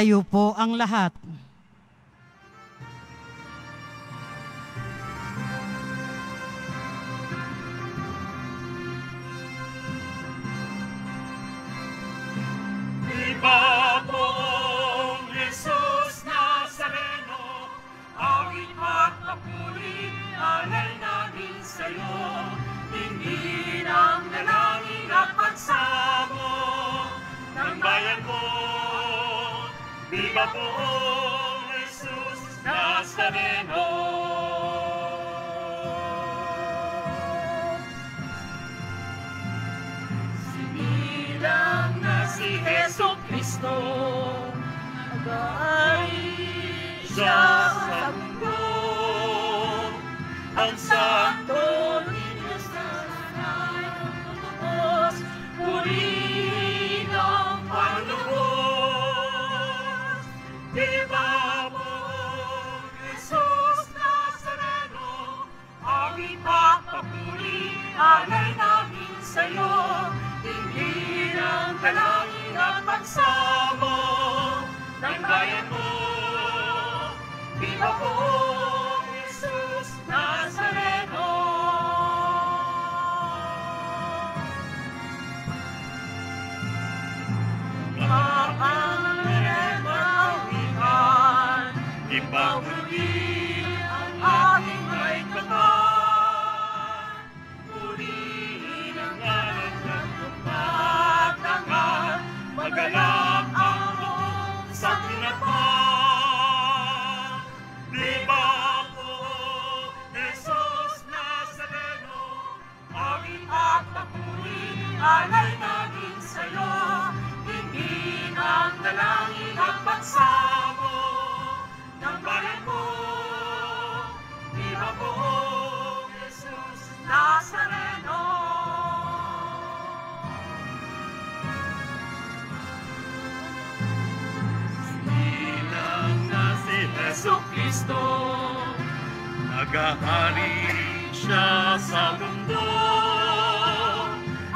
Tayo po ang lahat. Iba pong Jesus Nazareno, awit at papuri, alay namin sa'yo. Hindi ng dalangin at pagsamo ng bayan mo. Iba pong Jesus Nazareno. Sinilang na si Jesu Cristo, nag-aari siya sa mundo. Ang Santo Niño sa nanay ng tutubos, puri ng Panginoon. Viva po, Jesus Nazareno, awit at papuri, alay namin sa'yo. Hindi ng dalangin at pagsamo ng bayan mo. Viva po, Jesus Nazareno. Mapangilan awitan, ipagpuli ang ating may kapal. Purihin ang ngalan ng pagtangan, magalang ang buong sa tinapan. Viva po, Jesus Nazareno, awit at papuri, alay namin sa'yo. Hindi ng dalangin at pagsamo ng bayan mo. Viva po, Jesus Nazareno. Sinilang na si Jesu Cristo, nag-ahari siya sa mundo.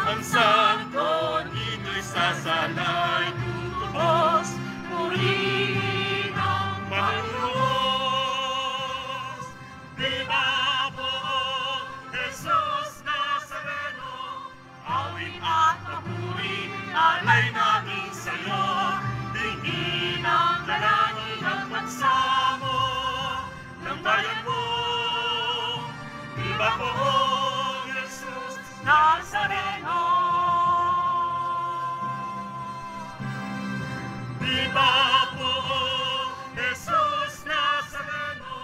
Ang Santo Niño'y sasalay tutubos, puri ng Panginoon. Viva po, Jesus Nazareno, awit at papuri, alay namin sa'yo. Tingin ang dalangin at pagsamo ng bayan mo. Viva po, Jesus Nazareno. Viva po, Jesus Nazareno,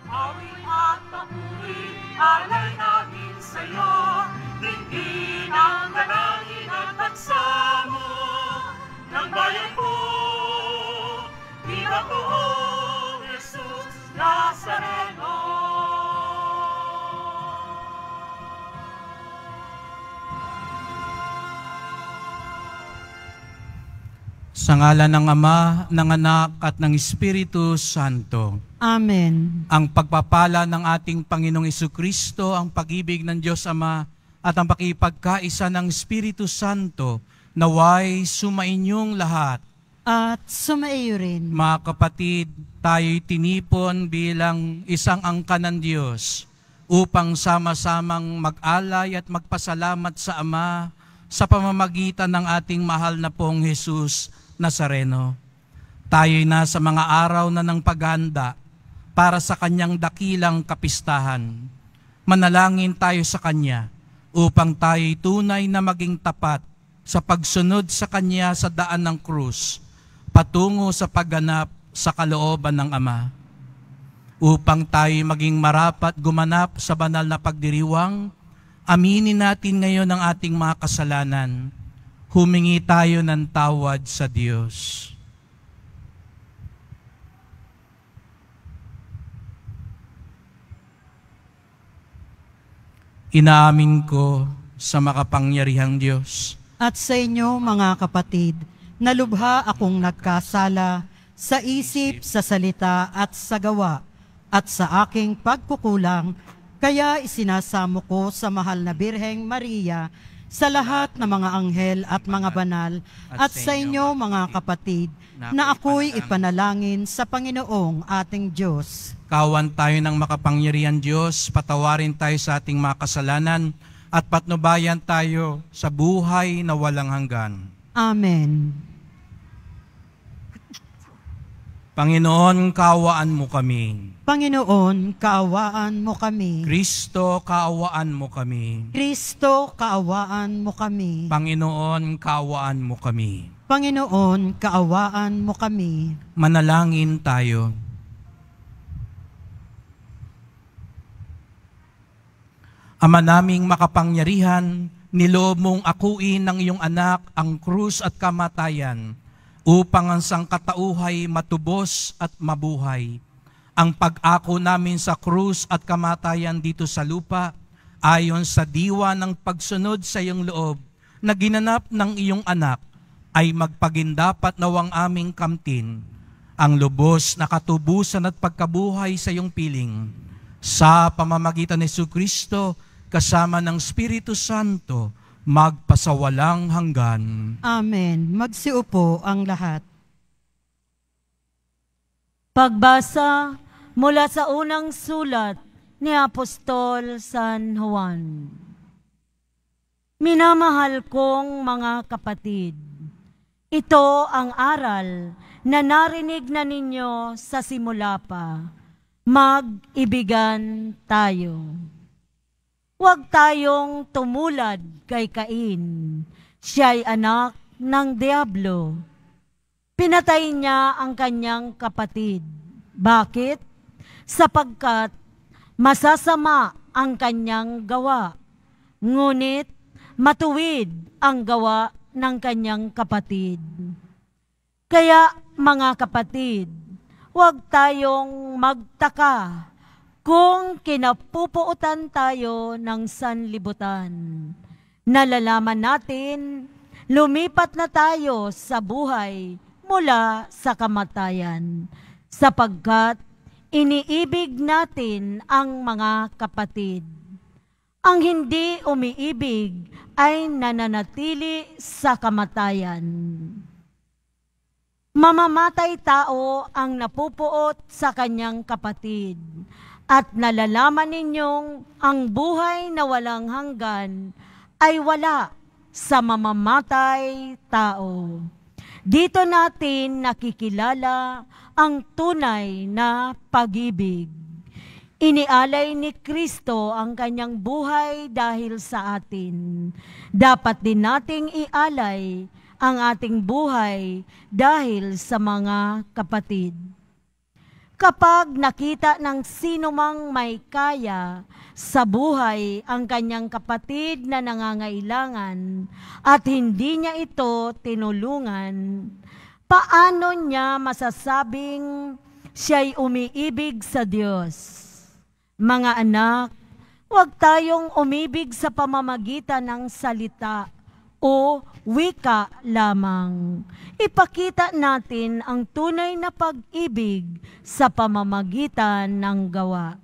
awit at papuri, alay namin sa'yo. Tingin ang dalangin at pagsamo ng bayan mo. Viva po, Jesus Nazareno. Sa ngalan ng Ama, ng Anak, at ng Espiritu Santo. Amen. Ang pagpapala ng ating Panginoong Jesucristo, ang pag-ibig ng Diyos Ama, at ang pakipagkaisa ng Espiritu Santo, naway sumainyong lahat. At sumaiyo rin. Mga kapatid, tayo'y tinipon bilang isang angkan ng Diyos upang sama-samang mag-alay at magpasalamat sa Ama sa pamamagitan ng ating mahal na pong Jesus Nazareno. Tayo'y nasa mga araw na ng paghahanda para sa kanyang dakilang kapistahan. Manalangin tayo sa kanya upang tayo'y tunay na maging tapat sa pagsunod sa kanya sa daan ng krus, patungo sa pagganap sa kalooban ng Ama. Upang tayo'y maging marapat gumanap sa banal na pagdiriwang, aminin natin ngayon ang ating mga kasalanan. Humingi tayo ng tawad sa Diyos. Inaamin ko sa makapangyarihang Diyos At sa inyo, mga kapatid, na lubha akong nagkasala sa isip, sa salita at sa gawa, at sa aking pagkukulang, kaya isinasamo ko sa mahal na Birheng Maria sa lahat ng mga anghel at mga banal, at sa inyo mga kapatid, na ako'y ipanalangin sa Panginoong ating Diyos. Kawan tayo ng makapangyarihan Diyos, patawarin tayo sa ating mga kasalanan, at patnubayan tayo sa buhay na walang hanggan. Amen. Panginoon, kaawaan mo kami. Panginoon, kaawaan mo kami. Kristo, kaawaan mo kami. Kristo, kaawaan mo kami. Panginoon, kaawaan mo kami. Panginoon, kaawaan mo kami. Manalangin tayo. Ama naming makapangyarihan, niloob mong akuin ng iyong anak ang krus at kamatayan upang ang sangkatauhay matubos at mabuhay. Ang pag-ako namin sa krus at kamatayan dito sa lupa ayon sa diwa ng pagsunod sa iyong loob na ginanap ng iyong anak ay magpagindapat nawang aming kamtin ang lubos na katubusan at pagkabuhay sa iyong piling. Sa pamamagitan ni Jesucristo, kasama ng Espiritu Santo, magpasawalang hanggan. Amen. Magsiupo ang lahat. Pagbasa mula sa unang sulat ni Apostol San Juan. Minamahal kong mga kapatid, ito ang aral na narinig na ninyo sa simula pa. Mag-ibigan tayo. Huwag tayong tumulad kay Cain. Siya'y anak ng Diablo. Pinatay niya ang kanyang kapatid. Bakit? Sapagkat masasama ang kanyang gawa. Ngunit matuwid ang gawa ng kanyang kapatid. Kaya mga kapatid, huwag tayong magtaka kung kinapupuutan tayo ng sanlibutan. Nalalaman natin, lumipat na tayo sa buhay mula sa kamatayan, sapagkat iniibig natin ang mga kapatid. Ang hindi umiibig ay nananatili sa kamatayan. Mamamatay tao ang napupuot sa kanyang kapatid, at nalalaman ninyong ang buhay na walang hanggan ay wala sa mamamatay tao. Dito natin nakikilala ang tunay na pag-ibig. Inialay ni Kristo ang kanyang buhay dahil sa atin. Dapat din nating ialay ang ating buhay dahil sa mga kapatid. Kapag nakita ng sino mang may kaya sa buhay ang kanyang kapatid na nangangailangan at hindi niya ito tinulungan, paano niya masasabing siya'y umiibig sa Diyos? Mga anak, huwag tayong umibig sa pamamagitan ng salita o wika lamang. Ipakita natin ang tunay na pag-ibig sa pamamagitan ng gawa.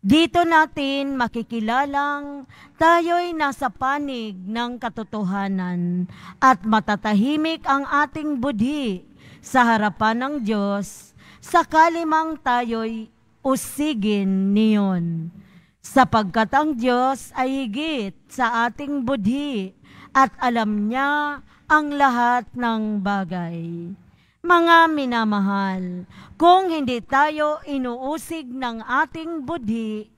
Dito natin makikilalang tayo'y nasa panig ng katotohanan at matatahimik ang ating budhi sa harapan ng Diyos sakali mang tayo'y usigin niyon. Sapagkat ang Diyos ay higit sa ating budhi at alam niya ang lahat ng bagay. Mga minamahal, kung hindi tayo inuusig ng ating budhi,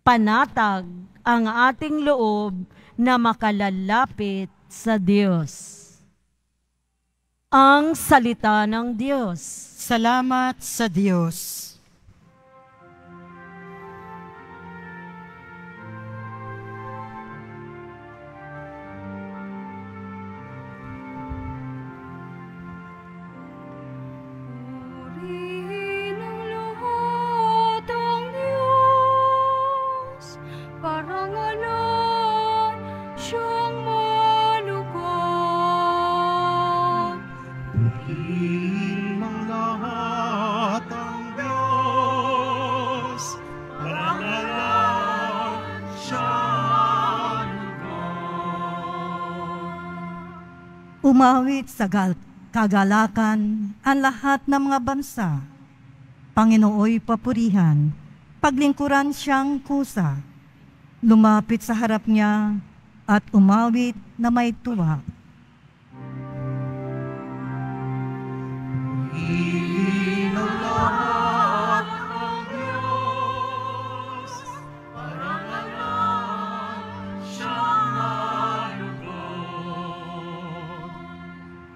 panatag ang ating loob na makalalapit sa Diyos. Ang salita ng Diyos. Salamat sa Diyos. Ang lahat ang Diyos. Umawit sa kagalakan ang lahat ng mga bansa. Panginooy papurihan, paglingkuran siyang kusa. Lumapit sa harap niya at umawit na may tuwa.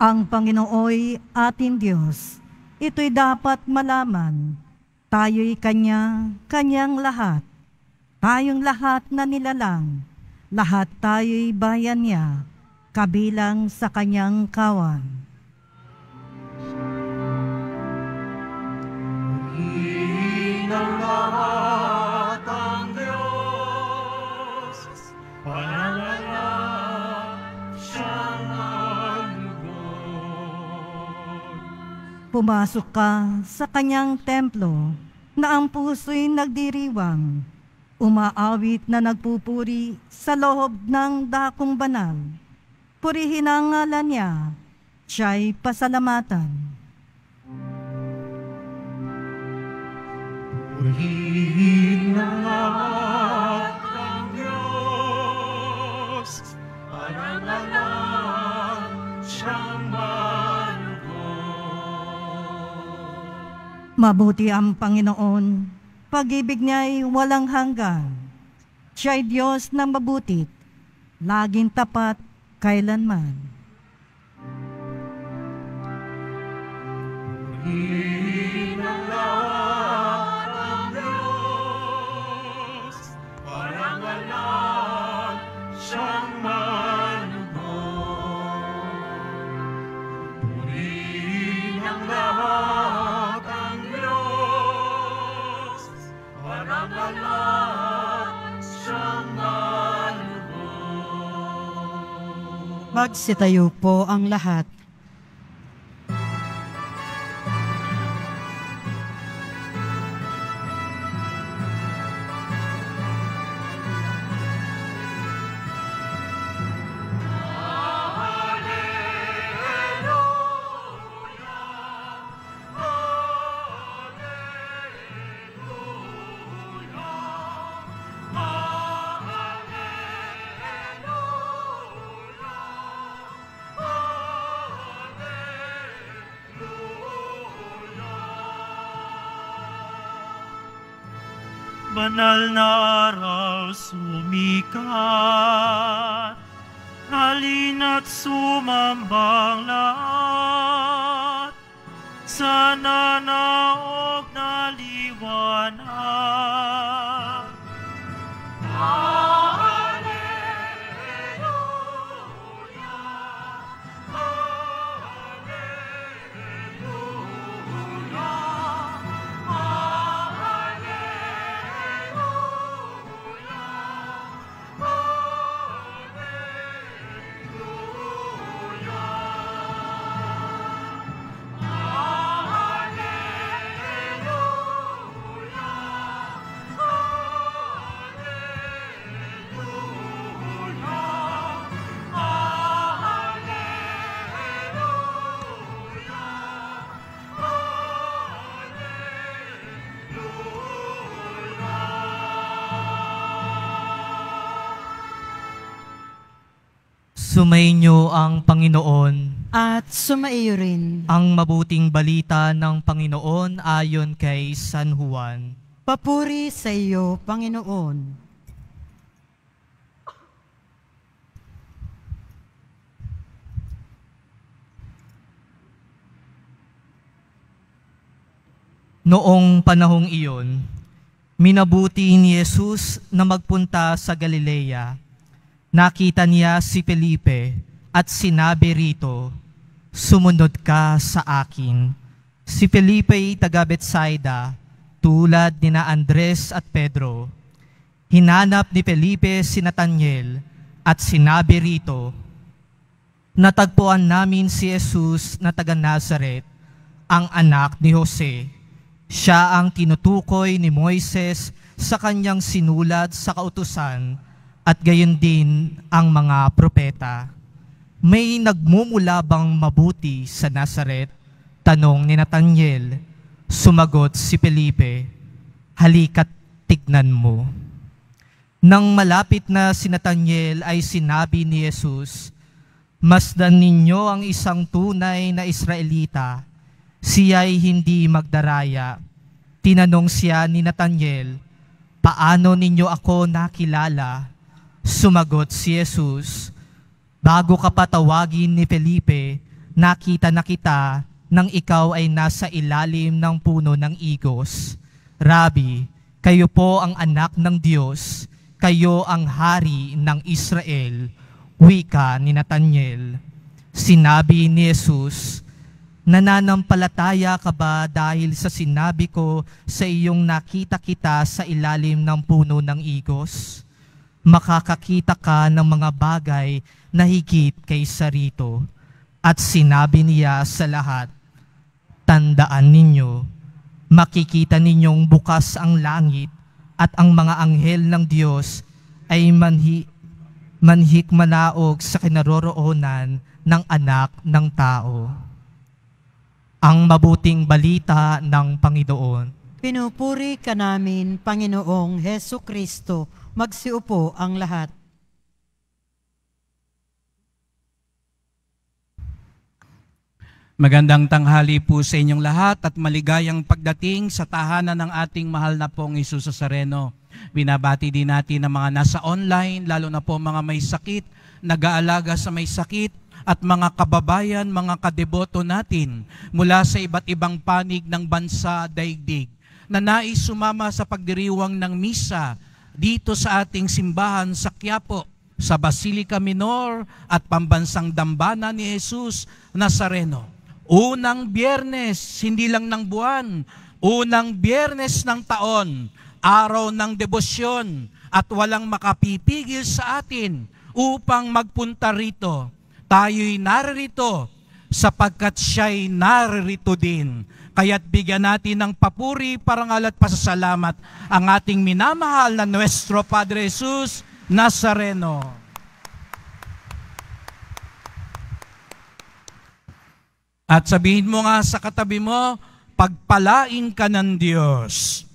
Ang Panginooy ating Diyos, ito'y dapat malaman. Tayo'y Kanyang lahat. Tayong lahat na nilalang. Lahat tayo'y bayan niya, kabilang sa Kanyang kawan. Ng lahat ang Diyos, panangalan siyang Pumasok ka sa Kanyang templo na ang puso'y nagdiriwang, umaawit na nagpupuri sa loob ng dakong banal. Purihin ang ngalan niya, siya'y pasalamatan. Purihin ang lahat ng Diyos, panangalan siyang Mabuti ang Panginoon, pag-ibig niya'y walang hanggan. Siya'y Diyos ng mabutit, laging tapat kailanman. Purihin ang lahat ng Diyos, panangalan siyang malugod. Purihin ang lahat ng Diyos, panangalan siyang malugod. Magsitayo po ang lahat. Banal na araw sumikat, halina't sumambang lahat, sa nanaog na liwanag. Sumainyo ang Panginoon. At sumaiyo rin. Ang mabuting balita ng Panginoon ayon kay San Juan. Papuri sa iyo, Panginoon. Noong panahong iyon, minabuti ni Jesus na magpunta sa Galilea. Nakita niya si Felipe at sinabi rito, "Sumunod ka sa akin." Si Felipe ay taga Betsaida, tulad ni na Andres at Pedro. Hinanap ni Felipe si Nathanael at sinabi rito, "Natagpuan namin si Jesus na taga Nazaret, ang anak ni Jose. Siya ang tinutukoy ni Moises sa kanyang sinulat sa kautusan, at gayon din ang mga propeta." may nagmumula bang mabuti sa Nazaret? Tanong ni Nathaniel. Sumagot si Felipe, halika't tignan mo. Nang malapit na si Nathaniel ay sinabi ni Jesus, masdan ninyo ang isang tunay na Israelita, siya'y hindi magdaraya. Tinanong siya ni Nathaniel, paano ninyo ako nakilala? Sumagot si Jesus, bago ka patawagin ni Felipe, nakita na kita nang ikaw ay nasa ilalim ng puno ng igos. Rabi, kayo po ang anak ng Diyos, kayo ang hari ng Israel. Wika ni Nathaniel. Sinabi ni Jesus, nananampalataya ka ba dahil sa sinabi ko sa iyong nakita kita sa ilalim ng puno ng igos? Makakakita ka ng mga bagay na higit kaysa rito. At sinabi niya sa lahat, tandaan ninyo, makikita ninyong bukas ang langit at ang mga anghel ng Diyos ay manhikmanaog sa kinaroroonan ng anak ng tao. Ang mabuting balita ng Panginoon. Pinupuri ka namin, Panginoong Hesu Kristo. Magsiupo ang lahat. Magandang tanghali po sa inyong lahat at maligayang pagdating sa tahanan ng ating mahal na pong Jesus Nazareno. Binabati din natin ang mga nasa online, lalo na po mga may sakit, nag-aalaga sa may sakit, at mga kababayan, mga kadeboto natin mula sa iba't ibang panig ng bansa daigdig na nais sumama sa pagdiriwang ng misa dito sa ating simbahan sa Quiapo, sa Basilica Minor at Pambansang Dambana ni Jesus Nazareno. Unang Biyernes, hindi lang ng buwan, unang Biyernes ng taon, araw ng debosyon, at walang makapipigil sa atin upang magpunta rito. Tayo'y naririto sapagkat siya'y naririto din. Kaya't bigyan natin ng papuri, parangal at pasasalamat ang ating minamahal na Nuestro Padre Jesus Nazareno. At sabihin mo nga sa katabi mo, pagpalain ka ng Diyos.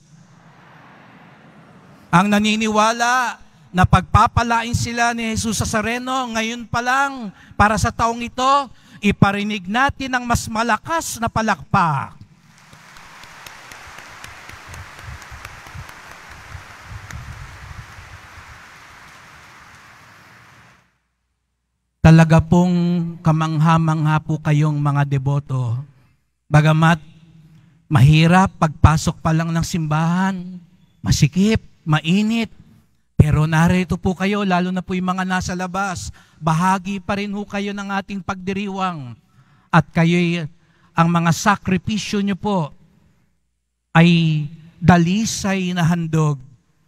Ang naniniwala na pagpapalain sila ni Jesus Nazareno, ngayon pa lang, para sa taong ito, iparinig natin ang mas malakas na palakpak. Talaga pong kamangha-mangha po kayong mga deboto. Bagamat mahirap pagpasok pa lang ng simbahan, masikip, mainit, pero narito po kayo, lalo na po yung mga nasa labas, bahagi pa rin ho kayo ng ating pagdiriwang. At kayo'y, ang mga sakripisyo nyo po ay dalisay na handog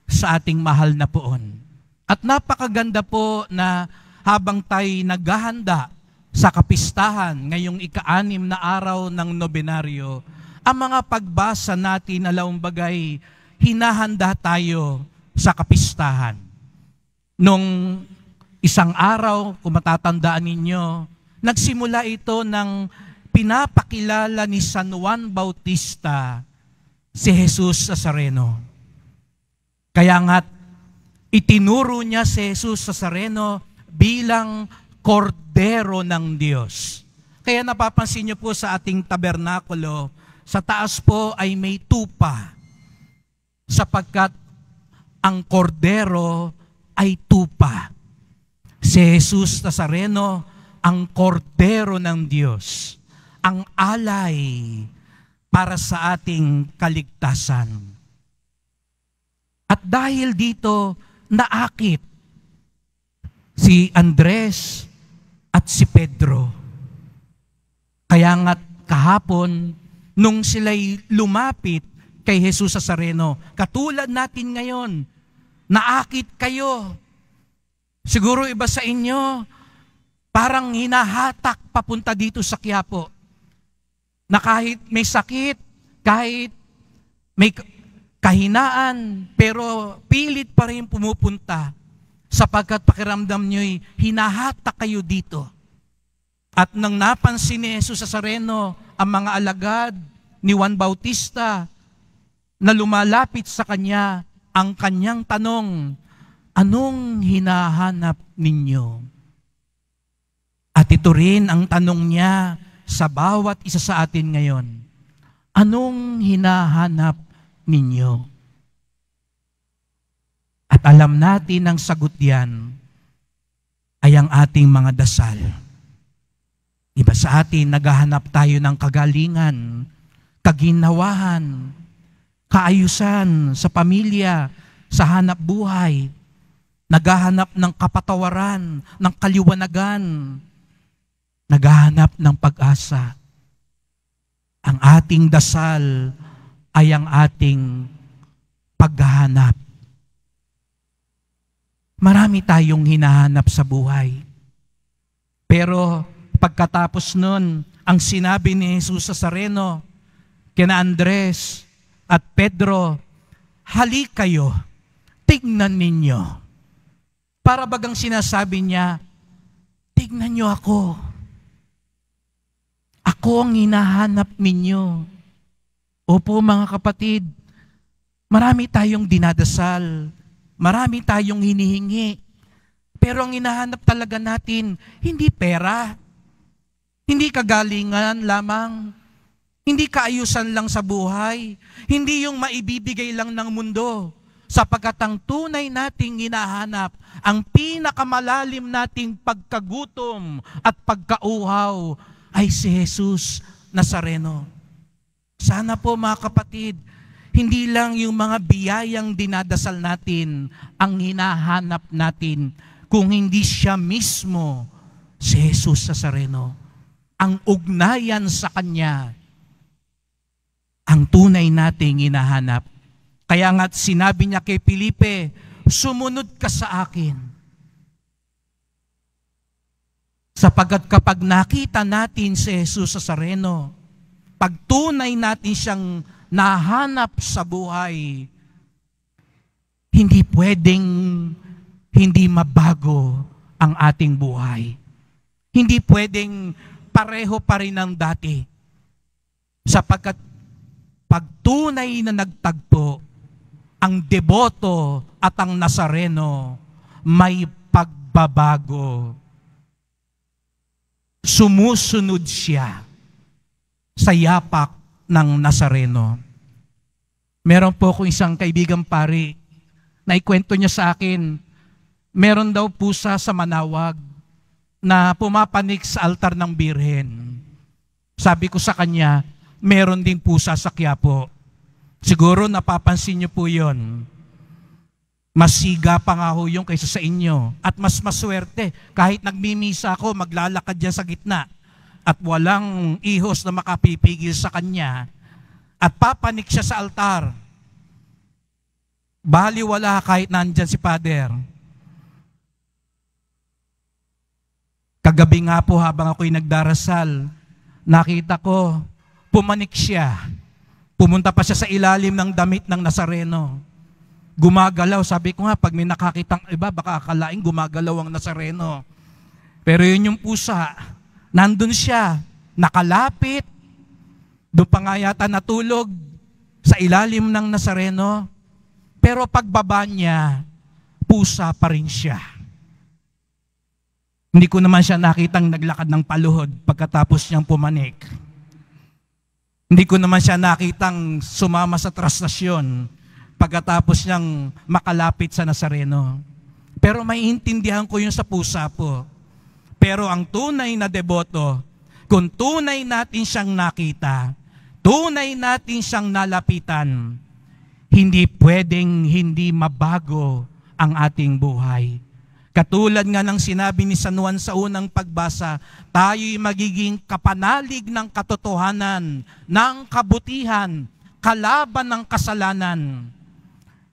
sa ating mahal na poon. At napakaganda po na habang tayo naghahanda sa kapistahan ngayong ika-6 na araw ng nobenaryo, ang mga pagbasa natin na laumbagay, hinahanda tayo sa kapistahan. Nung isang araw, kung matatandaan ninyo, nagsimula ito ng pinapakilala ni San Juan Bautista si Jesus Nazareno. Kaya nga't itinuro niya si Jesus Nazareno bilang kordero ng Diyos. Kaya napapansin niyo po sa ating tabernakulo, sa taas po ay may tupa, sapagkat ang kordero ay tupa. Si Jesus Nazareno, ang kordero ng Diyos, ang alay para sa ating kaligtasan. At dahil dito, naakit si Andres at si Pedro. Kaya nga't kahapon, nung sila'y lumapit kay Jesus Nazareno, katulad natin ngayon, naakit kayo. Siguro iba sa inyo, parang hinahatak papunta dito sa Quiapo. Na kahit may sakit, kahit may kahinaan, pero pilit pa rin pumupunta sapagkat pakiramdam nyo'y hinahatak kayo dito. At nang napansin ni Jesus Nazareno ang mga alagad ni Juan Bautista na lumalapit sa kanya, ang kanyang tanong, anong hinahanap ninyo? At ito rin ang tanong niya sa bawat isa sa atin ngayon. Anong hinahanap ninyo? At alam natin ang sagot diyan ay ang ating mga dasal. Iba sa atin, naghahanap tayo ng kagalingan, kaginhawahan, kaayusan sa pamilya, sa hanap buhay. Naghahanap ng kapatawaran, ng kaliwanagan. Naghahanap ng pag-asa. Ang ating dasal ay ang ating paghahanap. Marami tayong hinahanap sa buhay. Pero pagkatapos nun, ang sinabi ni Jesus Nazareno kina Andres at Pedro, halik kayo, tignan ninyo. Para bagang sinasabi niya, tignan niyo ako. Ako ang hinahanap ninyo. Opo mga kapatid, marami tayong dinadasal, marami tayong hinihingi. Pero ang hinahanap talaga natin, hindi pera, hindi kagalingan lamang, hindi kaayusan lang sa buhay, hindi yung maibibigay lang ng mundo. Sapagkat ang tunay nating hinahanap, ang pinakamalalim nating pagkagutom at pagkauhaw ay si Jesus Nazareno. Sana po mga kapatid, hindi lang yung mga biyayang dinadasal natin ang hinahanap natin, kung hindi siya mismo, si Jesus Nazareno. Ang ugnayan sa Kanya, ang tunay nating hinahanap. Kaya nga't sinabi niya kay Felipe, sumunod ka sa akin. Sapagkat kapag nakita natin si Jesus Nazareno, pag tunay natin siyang nahanap sa buhay, hindi pwedeng hindi mabago ang ating buhay. Hindi pwedeng pareho pa rin ng dati. Sapagkat pag tunay na nagtagpo, ang deboto at ang Nazareno, may pagbabago. Sumusunod siya sa yapak ng Nazareno. Meron po akong isang kaibigang pari na ikwento niya sa akin, meron daw pusa sa Manawag na pumapanik sa altar ng Birhen. Sabi ko sa kanya, meron ding pusa sa Quiapo. Siguro napapansin niyo po yun. Mas siga pa nga ho yung kaysa sa inyo. At mas maswerte, kahit nagmimisa ako, maglalakad dyan sa gitna at walang ihos na makapipigil sa kanya at papanik siya sa altar. Baliwala kahit nandyan si Father. Kagabi nga po habang ako'y nagdarasal, nakita ko, pumanik siya. Pumunta pa siya sa ilalim ng damit ng Nazareno. Gumagalaw. Sabi ko nga, pag may nakakitang iba, baka akalain gumagalaw ang Nazareno. Pero yun yung pusa. Nandun siya, nakalapit. Doon pa nga yata natulog sa ilalim ng Nazareno. Pero pagbaba niya, pusa pa rin siya. Hindi ko naman siya nakitang naglakad ng paluhod pagkatapos niyang pumanik. Hindi ko naman siya nakitang sumama sa trastasyon pagkatapos niyang makalapit sa Nazareno. Pero maiintindihan ko yun sa pusa po. Pero ang tunay na deboto, kung tunay natin siyang nakita, tunay natin siyang nalapitan, hindi pwedeng hindi mabago ang ating buhay. Katulad nga ng sinabi ni San Juan sa unang pagbasa, tayo'y magiging kapanalig ng katotohanan, ng kabutihan, kalaban ng kasalanan,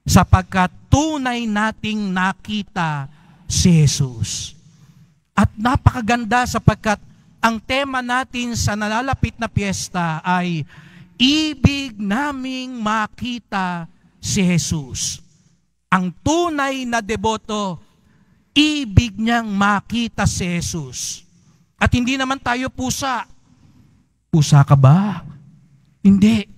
sapagkat tunay nating nakita si Jesus. At napakaganda sapagkat ang tema natin sa nalalapit na piyesta ay ibig naming makita si Jesus. Ang tunay na deboto, ibig niyang makita si Jesus. At hindi naman tayo pusa. Pusa ka ba? Hindi.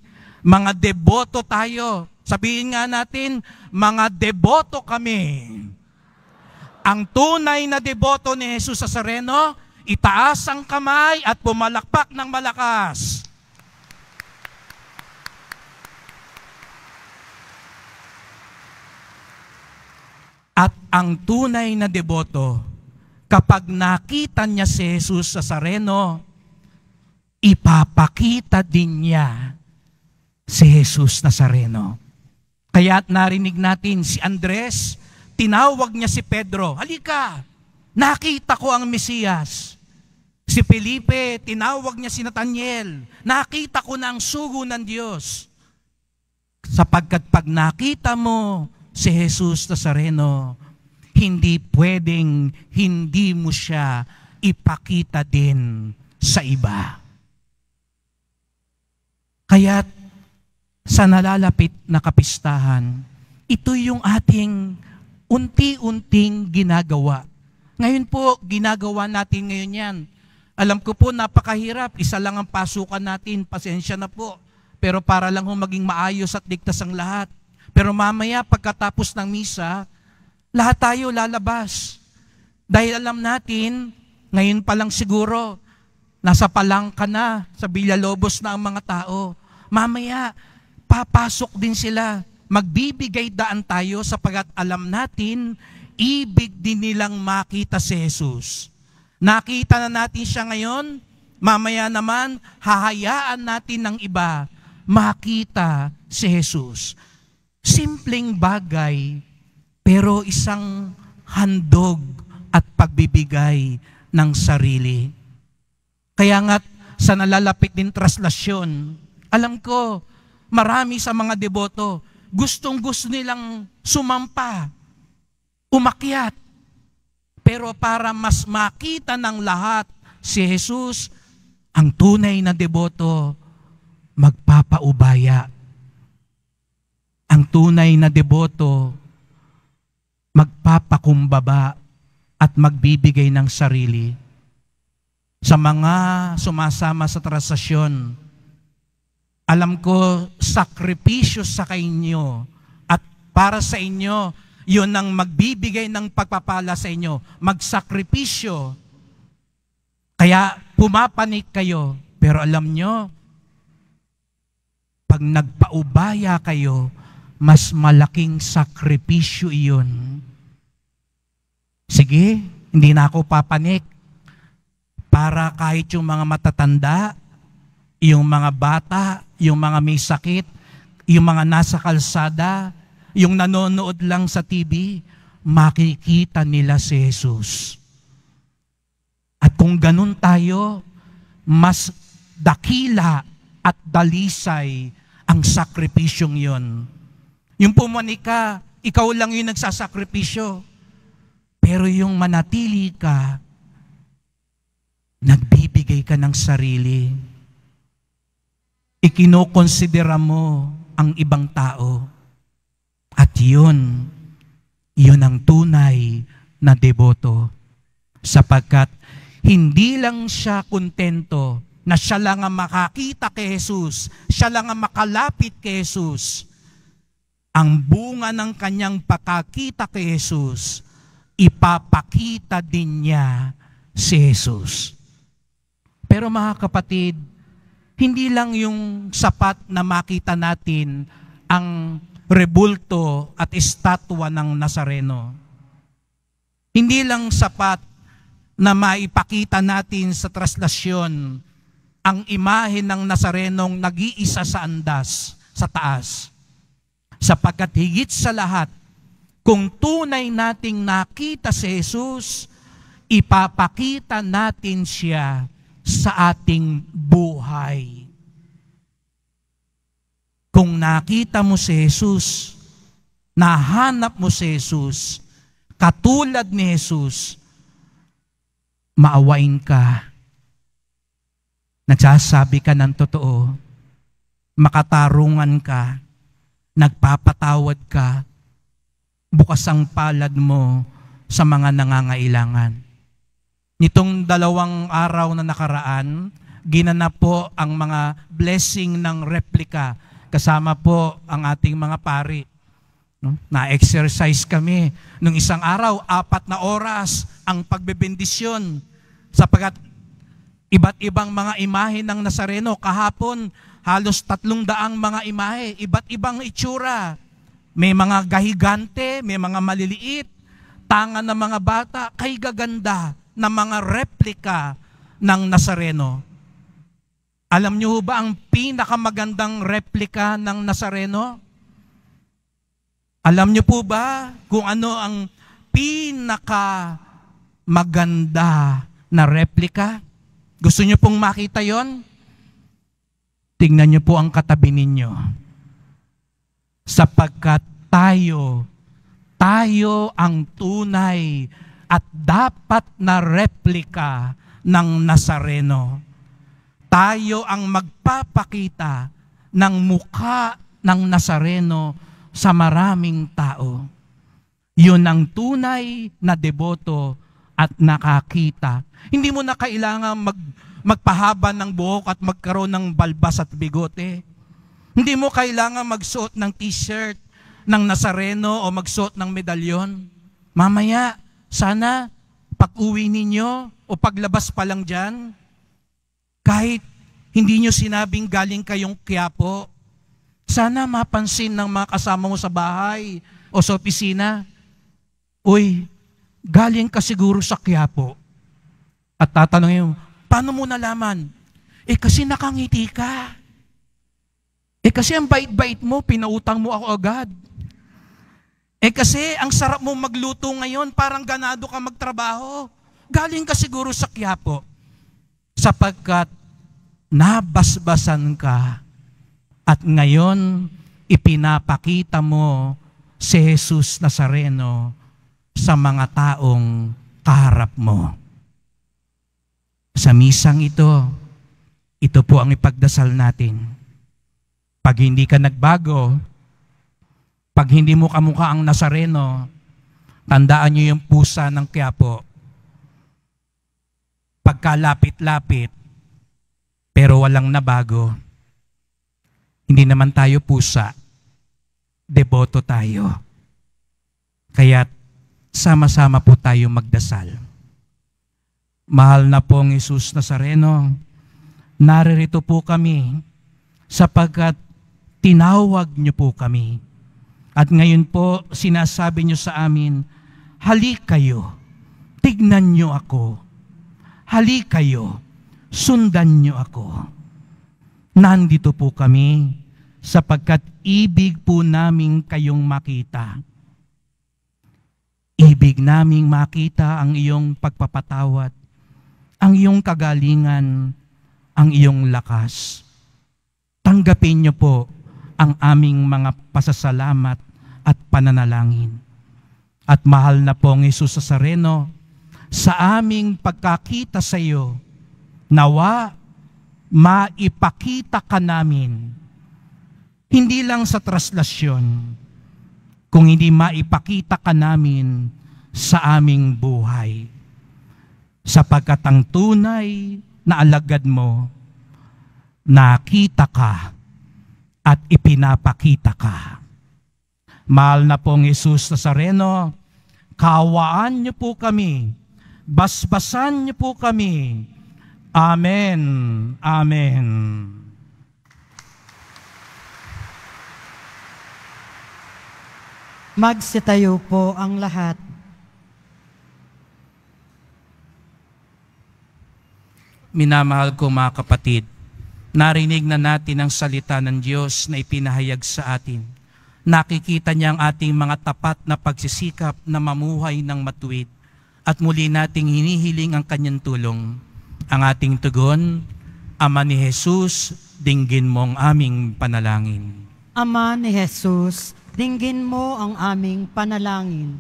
Mga deboto tayo. Sabihin nga natin, mga deboto kami. Ang tunay na deboto ni Jesus Nazareno, itaas ang kamay at pumalakpak ng malakas. At ang tunay na deboto, kapag nakita niya si Jesus Nazareno, ipapakita din niya si Jesus Nazareno. Kaya't narinig natin si Andres, tinawag niya si Pedro, halika, nakita ko ang Mesiyas. Si Felipe, tinawag niya si Nathaniel, nakita ko na ang sugo ng Diyos. Sapagkat pag nakita mo si Jesus Nazareno, hindi pwedeng hindi mo siya ipakita din sa iba. Kaya't sa nalalapit na kapistahan, ito yung ating unti-unting ginagawa. Ngayon po, ginagawa natin ngayon yan. Alam ko po, napakahirap. Isa lang ang pasukan natin. Pasensya na po. Pero para lang maging maayos at ligtas ang lahat. Pero mamaya, pagkatapos ng misa, lahat tayo lalabas. Dahil alam natin, ngayon pa lang siguro, nasa palangka na, sa Villalobos na ang mga tao. Mamaya, papasok din sila. Magbibigay daan tayo sapagkat alam natin, ibig din nilang makita si Jesus. Nakita na natin siya ngayon, mamaya naman, hahayaan natin ng iba makita si Jesus. Simpleng bagay, pero isang handog at pagbibigay ng sarili. Kaya nga't sa nalalapit din traslasyon, alam ko, marami sa mga deboto, gustong-gusto nilang sumampa, umakyat. Pero para mas makita ng lahat si Jesus, ang tunay na deboto, magpapaubaya. Ang tunay na deboto, magpapakumbaba at magbibigay ng sarili. Sa mga sumasama sa traslasyon, alam ko, sakripisyo sa inyo at para sa inyo, yun ang magbibigay ng pagpapala sa inyo. Magsakripisyo. Kaya pumapanik kayo. Pero alam nyo, pag nagpaubaya kayo, mas malaking sakripisyo iyon. Sige, hindi na ako papanik. Para kahit yung mga matatanda, yung mga bata, yung mga may sakit, yung mga nasa kalsada, yung nanonood lang sa TV, makikita nila si Jesus. At kung ganun tayo, mas dakila at dalisay ang sakripisyong yon. Yung pumanik ka, ikaw lang yung nagsasakripisyo. Pero yung manatili ka, nagbibigay ka ng sarili. Ikinokonsidera mo ang ibang tao. At yun ang tunay na deboto. Sapagkat hindi lang siya kontento na siya lang ang makakita kay Jesus, siya lang ang makalapit kay Jesus. Ang bunga ng kanyang pakakita kay Jesus, ipapakita din niya si Jesus. Pero mga kapatid, hindi lang yung sapat na makita natin ang rebulto at estatwa ng Nazareno. Hindi lang sapat na maipakita natin sa traslasyon ang imahe ng Nazarenong nag-iisa sa andas, sa taas. Sapagkat higit sa lahat, kung tunay nating nakita si Jesus, ipapakita natin siya sa ating buhay. Kung nakita mo si Jesus, nahanap mo si Jesus, katulad ni Jesus, maawain ka. Nagsasabi ka ng totoo, makatarungan ka, nagpapatawad ka, bukas ang palad mo sa mga nangangailangan. Nitong 2 araw na nakaraan, ginanap po ang mga blessing ng replika. Kasama po ang ating mga pari. No? Na-exercise kami. Nung isang araw, 4 na oras ang pagbebendisyon. Sapagat iba't ibang mga imahe ng Nazareno. Kahapon, halos 300 mga imahe. Iba't ibang itsura. May mga gahigante, may mga maliliit, tangan ng mga bata, kay gaganda na mga replika ng Nazareno. Alam niyo ba ang pinakamagandang replika ng Nazareno? Alam niyo po ba kung ano ang pinakamaganda na replika? Gusto niyo pong makita yon? Tingnan niyo po ang katabi ninyo. Sapagkat tayo ang tunay at dapat na replika ng Nazareno. Tayo ang magpapakita ng mukha ng Nazareno sa maraming tao. Yun ang tunay na deboto at nakakita. Hindi mo na kailangan magpahaba ng buhok at magkaroon ng balbas at bigote. Hindi mo kailangan magsuot ng t-shirt ng Nazareno o magsuot ng medalyon. Mamaya, sana pag-uwi ninyo o paglabas pa lang dyan, kahit hindi nyo sinabing galing kayong Quiapo, sana mapansin ng mga kasama mo sa bahay o sa opisina, uy, galing ka siguro sa Quiapo. At tatanungin mo, paano mo nalaman? Kasi nakangiti ka. Kasi ang bait-bait mo, pinautang mo ako agad. Kasi ang sarap mo magluto ngayon, parang ganado ka magtrabaho. Galing ka siguro sa Quiapo. Sapagkat nabasbasan ka at ngayon ipinapakita mo si Jesus Nazareno sa mga taong kaharap mo. Sa misang ito po ang ipagdasal natin. Pag hindi ka nagbago, pag hindi mo kamukha ang Nazareno, tandaan niyo yung pusa ng Quiapo. Pagkalapit-lapit, pero walang nabago. Hindi naman tayo pusa, deboto tayo. Kaya sama-sama po tayo magdasal. Mahal na pong Jesus Nazareno, naririto po kami sapagkat tinawag niyo po kami. At ngayon po, sinasabi niyo sa amin, halik kayo, tignan niyo ako. Halik kayo, sundan niyo ako. Nandito po kami sapagkat ibig po naming kayong makita. Ibig naming makita ang iyong pagpapatawad, ang iyong kagalingan, ang iyong lakas. Tanggapin niyo po ang aming mga pasasalamat at pananalangin. At mahal na pong Jesus Nazareno, sa aming pagkakita sa iyo, nawa maipakita ka namin, hindi lang sa traslasyon, kung hindi maipakita ka namin sa aming buhay. Sapagkat ang tunay na alagad mo, nakita ka at ipinapakita ka. Mahal na pong Jesus Nazareno, kawaan niyo po kami, basbasan niyo po kami. Amen. Amen. Magsitayo po ang lahat. Minamahal ko mga kapatid, narinig na natin ang salita ng Diyos na ipinahayag sa atin. Nakikita niya ang ating mga tapat na pagsisikap na mamuhay ng matuwid. At muli nating hinihiling ang kanyang tulong. Ang ating tugon, Ama ni Jesus, dinggin mo ang aming panalangin. Ama ni Jesus, dinggin mo ang aming panalangin.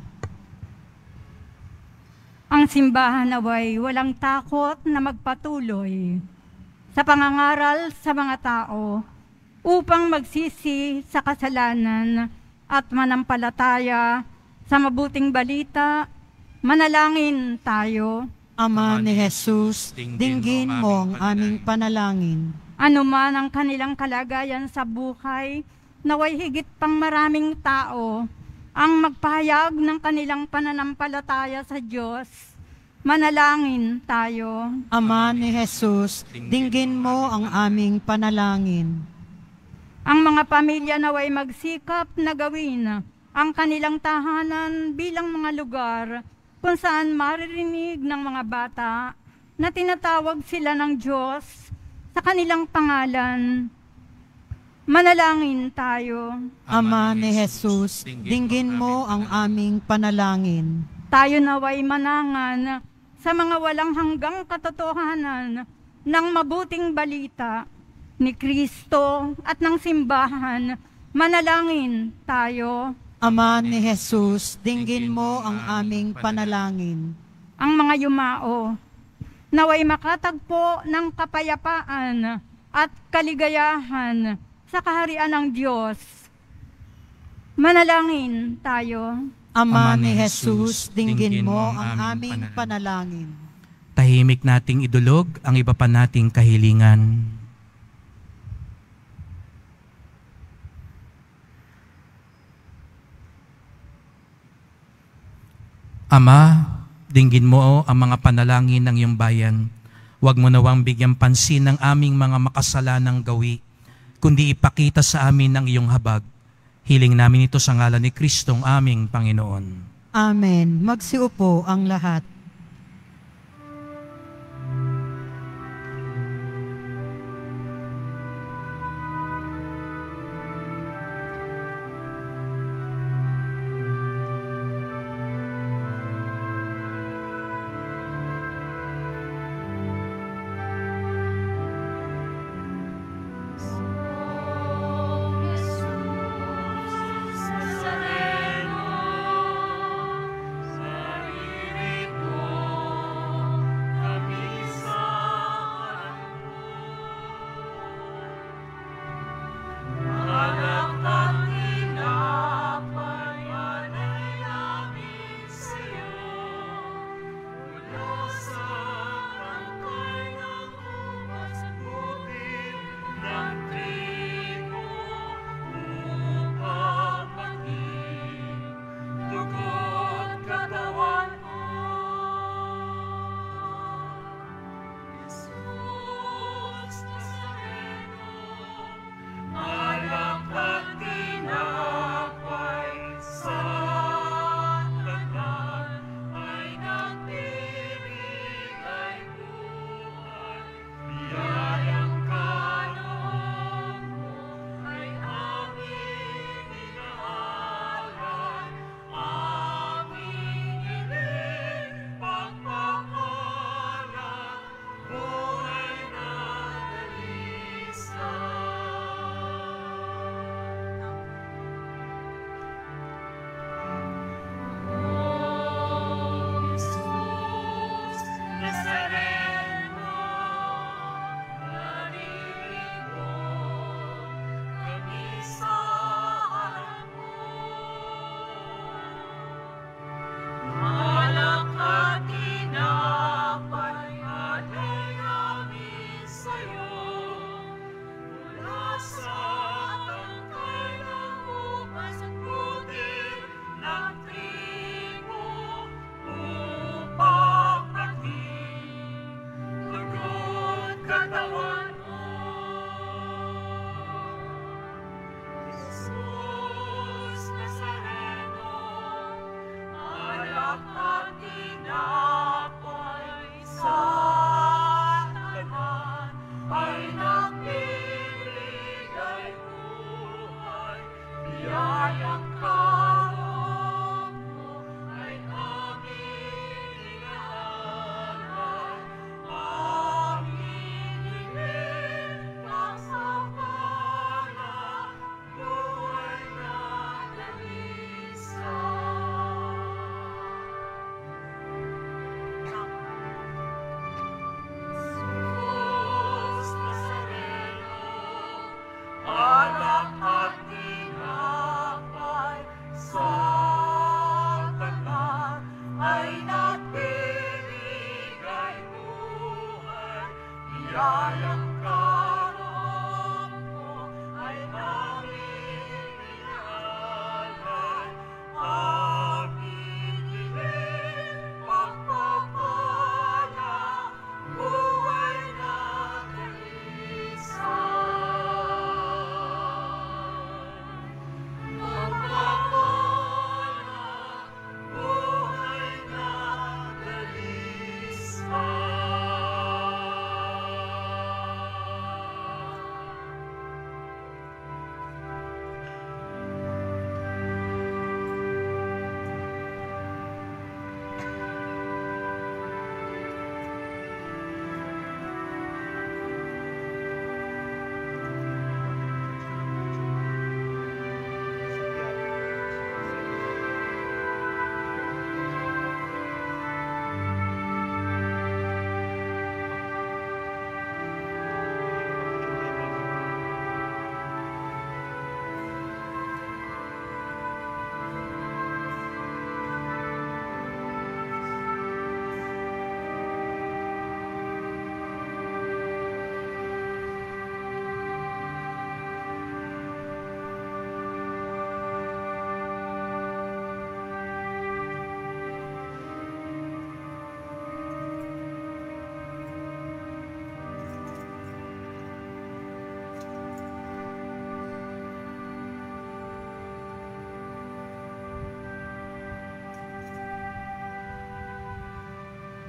Ang simbahan naway walang takot na magpatuloy sa pangangaral sa mga tao upang magsisi sa kasalanan at manampalataya sa mabuting balita. Manalangin tayo. Ama ni Jesus, dinggin mo ang aming panalangin. Ano man ang kanilang kalagayan sa buhay, naway higit pang maraming tao ang magpahayag ng kanilang pananampalataya sa Diyos. Manalangin tayo. Ama ni Jesus, dinggin mo ang aming panalangin. Ang mga pamilya naway magsikap na gawin ang kanilang tahanan bilang mga lugar kung saan maririnig ng mga bata na tinatawag sila ng Diyos sa kanilang pangalan. Manalangin tayo. Ama ni Jesus, dinggin mo ang aming panalangin. Tayo naway manangan sa mga walang hanggang katotohanan ng mabuting balita ni Kristo at ng simbahan. Manalangin tayo. Ama ni Jesus, dinggin mo ang aming panalangin. Ang mga yumao, naway makatagpo ng kapayapaan at kaligayahan sa kaharian ng Diyos. Manalangin tayo. Ama ni Jesus, dinggin mo ang aming panalangin. Tahimik nating idulog ang iba pa nating kahilingan. Ama, dinggin mo ang mga panalangin ng iyong bayan. Huwag mo nawang bigyan pansin ng aming mga makasalanang gawi, kundi ipakita sa amin ang iyong habag. Hiling namin ito sa ngalan ni Kristong aming Panginoon. Amen. Magsiupo ang lahat.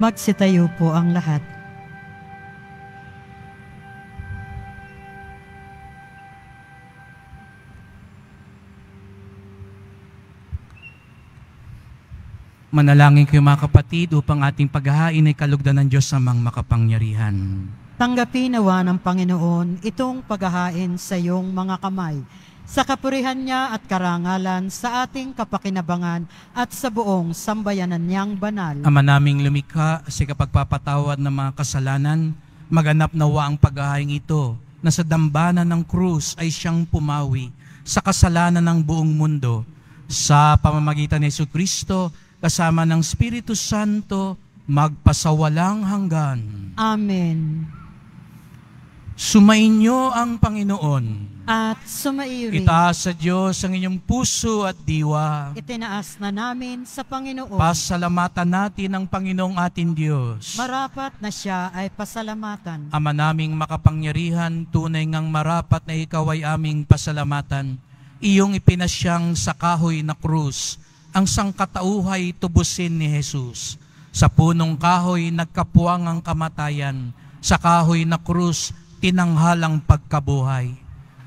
Magsitayo po ang lahat. Manalangin kayo mga kapatid upang ating paghahain ay kalugdan ng Diyos amang makapangyarihan. Tanggapin nawa ng Panginoon itong paghahain sa iyong mga kamay, sa kapurihan niya at karangalan sa ating kapakinabangan at sa buong sambayanan niyang banal. Ama naming lumikha, sa kapagpapatawad ng mga kasalanan, maganap nawa ang paghahain ito na sa dambana ng krus ay siyang pumawi sa kasalanan ng buong mundo. Sa pamamagitan ni Jesucristo, kasama ng Espiritu Santo, magpasawalang hanggan. Amen. Sumainyo ang Panginoon. At sumairin. Itaas sa Diyos ang inyong puso at diwa. Itinaas na namin sa Panginoon. Pasalamatan natin ang Panginoong ating Diyos. Marapat na siya ay pasalamatan. Ama naming makapangyarihan, tunay ngang marapat na ikaw ay aming pasalamatan. Iyong ipinasyang sa kahoy na krus, ang sangkatauhay tubusin ni Jesus. Sa punong kahoy nagkapuwang ang kamatayan, sa kahoy na krus tinanghalang pagkabuhay.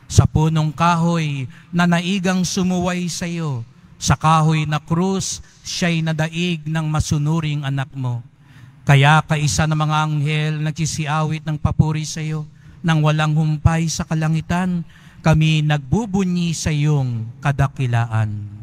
Sa punong kahoy na naigang sumuway sa iyo, sa kahoy na krus siya'y nadaig ng masunuring anak mo. Kaya kaisa ng mga anghel nagsisiawit ng papuri sa iyo, nang walang humpay sa kalangitan, kami nagbubunyi sa iyong kadakilaan.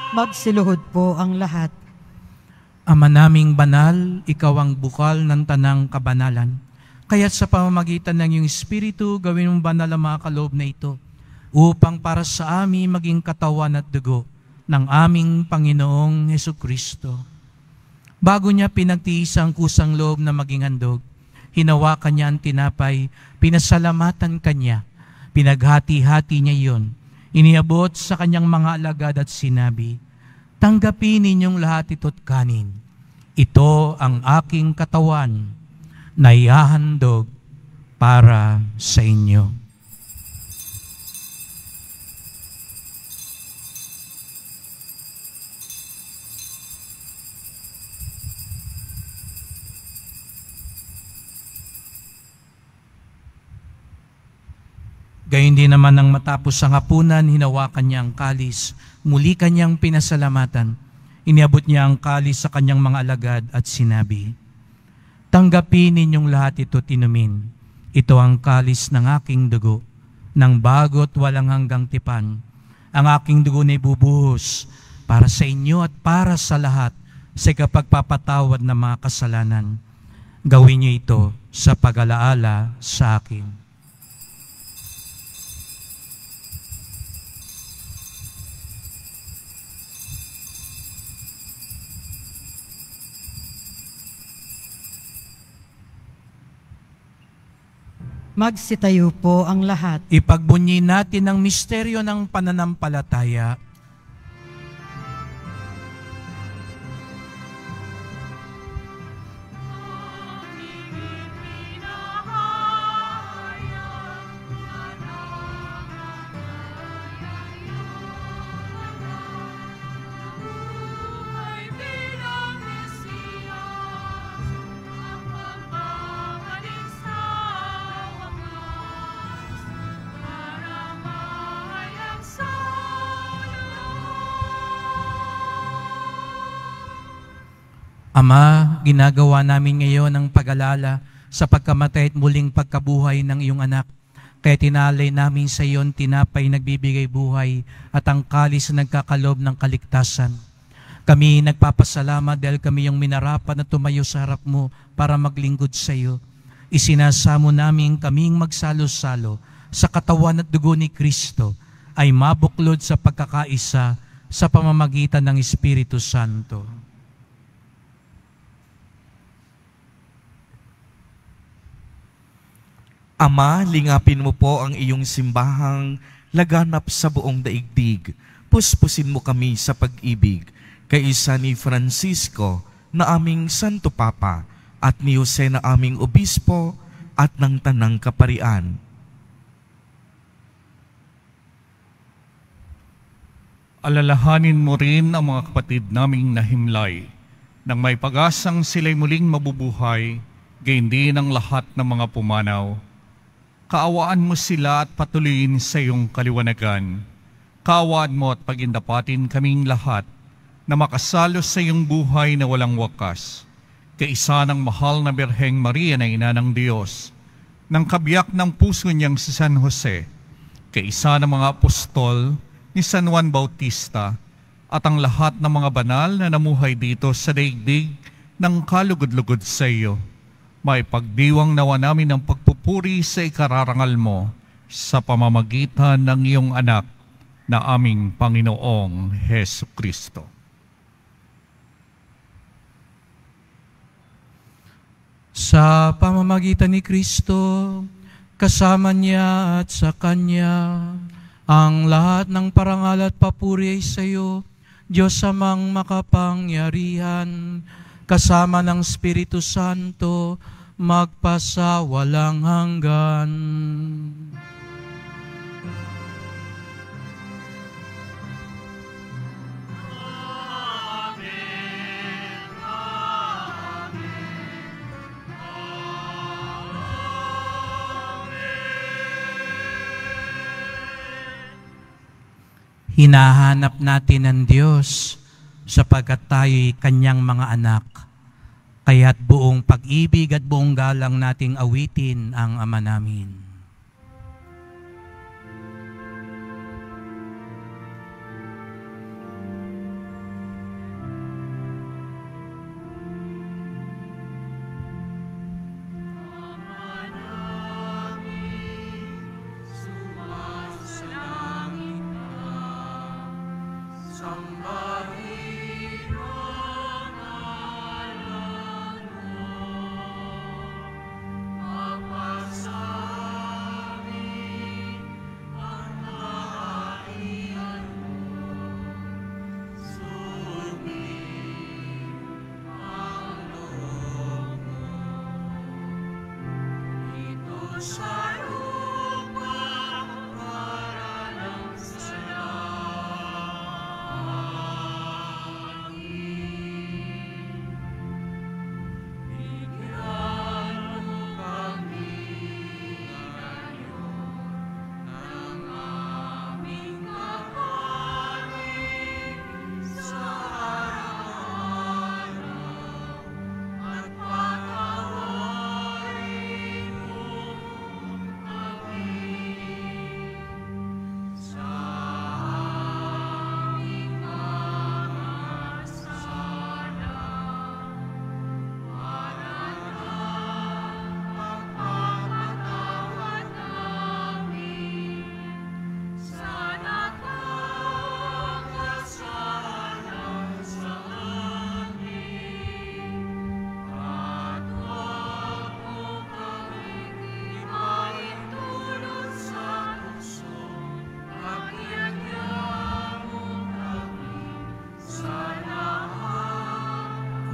Magsiluhod po ang lahat. Ama naming banal, ikaw ang bukal ng tanang kabanalan. Kaya't sa pamamagitan ng iyong Espiritu, gawin mong banal ang mga kaloob na ito, upang para sa amin maging katawan at dugo ng aming Panginoong Jesucristo. Bago niya pinagtiis ang kusang loob na maging handog, hinawakan niya ang tinapay, pinasalamatan kanya, pinaghati-hati niya iyon, iniabot sa kanyang mga alagad at sinabi, "Tanggapin ninyong lahat ito't kanin. Ito ang aking katawan na ihahandog para sa inyo." Gayun din naman nang matapos ang hapunan, hinawakan niya ang kalis, muli kanyang pinasalamatan. Iniabot niya ang kalis sa kanyang mga alagad at sinabi, "Tanggapin ninyong lahat ito't inumin. Ito ang kalis ng aking dugo, ng bago't walang hanggang tipan. Ang aking dugo na ibubuhos para sa inyo at para sa lahat sa kapagpapatawad ng mga kasalanan. Gawin niyo ito sa pag-alaala sa akin." Magsitayo po ang lahat. Ipagbunyi natin ang misteryo ng pananampalataya. Ama, ginagawa namin ngayon ang pag-alala sa pagkamatay at muling pagkabuhay ng iyong anak. Kaya tinalay namin sa iyon tinapay nagbibigay buhay at ang kalis na nagkakalob ng kaligtasan. Kami nagpapasalamat dahil kami yung minarapan na tumayo sa harap mo para maglingkod sa iyo. Isinasamo namin kaming magsalo-salo sa katawan at dugo ni Kristo ay mabuklod sa pagkakaisa sa pamamagitan ng Espiritu Santo. Ama, lingapin mo po ang iyong simbahang laganap sa buong daigdig. Puspusin mo kami sa pag-ibig, kaisa ni Francisco na aming Santo Papa at ni Jose na aming Obispo at ng Tanang Kaparian. Alalahanin mo rin ang mga kapatid naming nahimlay nang may pag-asang sila'y muling mabubuhay, gayon din ang lahat ng mga pumanaw. Kaawaan mo sila at patuloyin sa iyong kaliwanagan. Kaawaan mo at pagindapatin kaming lahat na makasalo sa iyong buhay na walang wakas. Kaisa ng mahal na Birheng Maria na Ina ng Diyos, ng kabiyak ng puso niyang si San Jose, kaisa ng mga apostol ni San Juan Bautista, at ang lahat ng mga banal na namuhay dito sa daigdig ng kalugod-lugod sa iyo. May pagdiwang nawa namin ng pagpupuri sa ikararangal mo sa pamamagitan ng iyong anak na aming Panginoong Hesu Kristo. Sa pamamagitan ni Kristo, kasama niya at sa Kanya, ang lahat ng parangal at papuri ay sa iyo, Diyos amang makapangyarihan, kasama ng Espiritu Santo, magpasawalang hanggan. Hinahanap natin ang Diyos sapagkat tayo'y Kanyang mga anak. Kaya't buong pag-ibig at buong galang nating awitin ang Ama namin.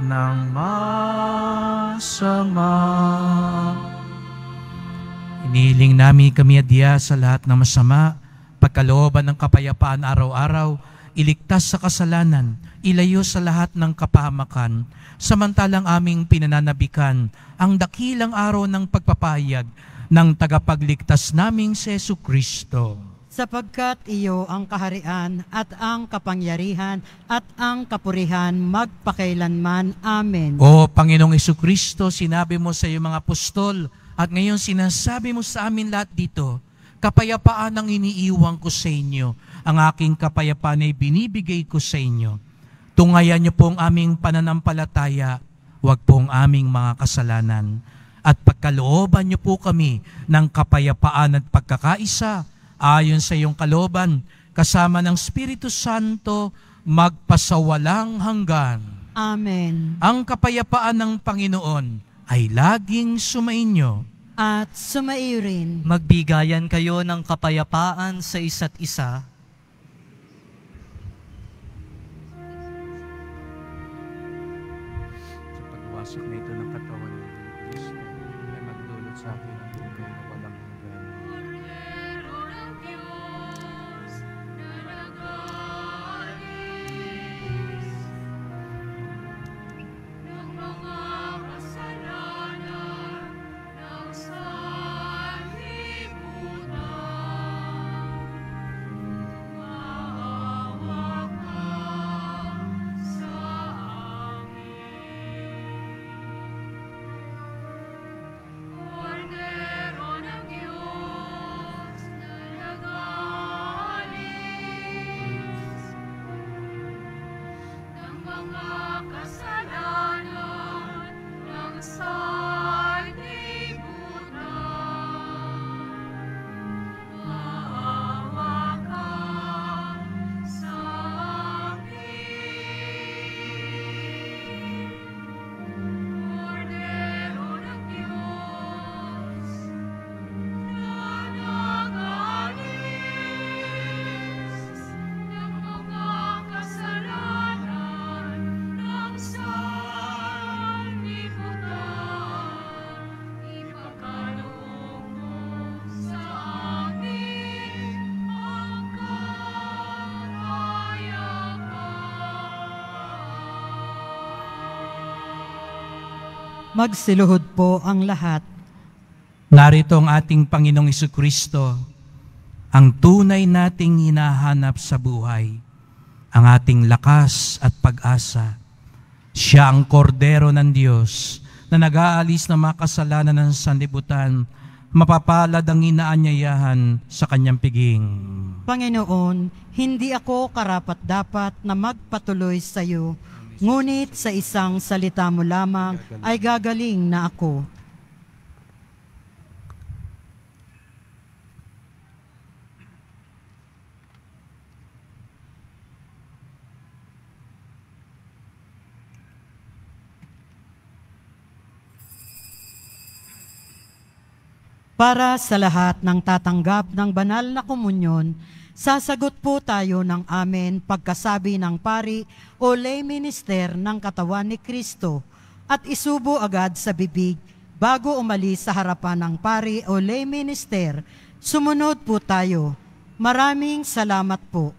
Ng masama. Inihiling namin kami adya sa lahat ng masama, pagkalooban ng kapayapaan araw-araw, iligtas sa kasalanan, ilayo sa lahat ng kapahamakan, samantalang aming pinananabikan ang dakilang araw ng pagpapahayag ng tagapagligtas naming si Jesu Kristo. sapagkat iyo ang kaharian at ang kapangyarihan at ang kapurihan magpakailanman. Amen. O Panginoong Jesucristo, sinabi mo sa iyong mga apostol at ngayon sinasabi mo sa amin lahat dito, kapayapaan ang iniiwan ko sa inyo, ang aking kapayapaan ay binibigay ko sa inyo. Tungayan niyo po ang aming pananampalataya, wag po ang aming mga kasalanan. At pagkalooban niyo po kami ng kapayapaan at pagkakaisa, ayon sa iyong kalooban, kasama ng Espiritu Santo, magpasawalang hanggan. Amen. Ang kapayapaan ng Panginoon ay laging sumainyo. At sumaiyo rin. Magbigayan kayo ng kapayapaan sa isa't isa. Sa pagwasok na ito ng katawan ng Kristo, ay magdulot sa akin ang buhay na walang hanggan. Magsiluhod po ang lahat. Narito ang ating Panginoong Jesucristo, ang tunay nating hinahanap sa buhay, ang ating lakas at pag-asa. Siya ang kordero ng Diyos na nag-aalis ng mga kasalanan ng sanlibutan, mapapalad ang inaanyayahan sa kanyang piging. Panginoon, hindi ako karapat-dapat na magpatuloy sa iyo, ngunit sa isang salita mo lamang ay gagaling na ako. Para sa lahat ng tatanggap ng banal na komunyon, sasagot po tayo ng amen pagkasabi ng pari o lay minister ng katawan ni Kristo at isubo agad sa bibig bago umalis sa harapan ng pari o lay minister. Sumunod po tayo. Maraming salamat po.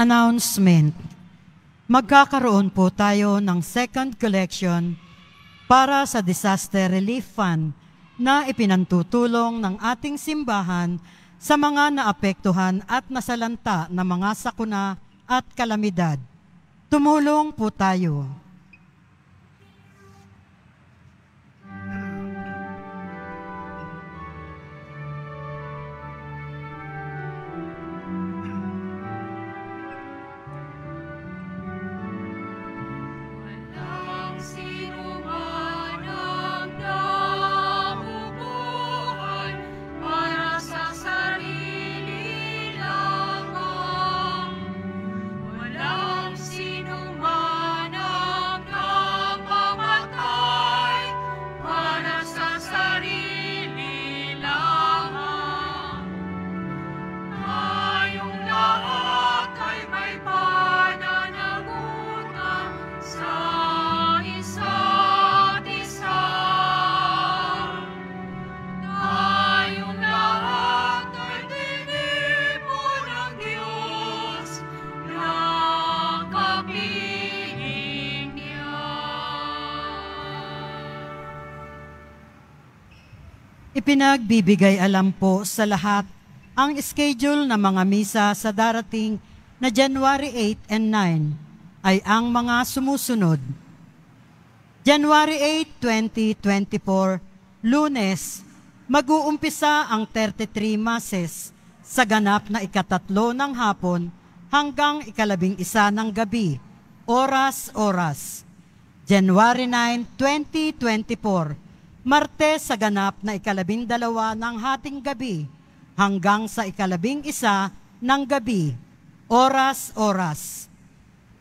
Announcement. Magkakaroon po tayo ng second collection para sa Disaster Relief Fund na ipinantutulong ng ating simbahan sa mga naapektuhan at nasalanta na mga sakuna at kalamidad. Tumulong po tayo. Ipinagbibigay alam po sa lahat ang schedule ng mga misa sa darating na January 8 and 9 ay ang mga sumusunod. January 8, 2024, Lunes, mag-uumpisa ang 33 Masses sa ganap na ikatatlo ng hapon hanggang ikalabing isa ng gabi, oras-oras. January 9, 2024, Martes sa ganap na ikalabindalawa ng hating gabi hanggang sa ikalabing isa ng gabi, oras-oras.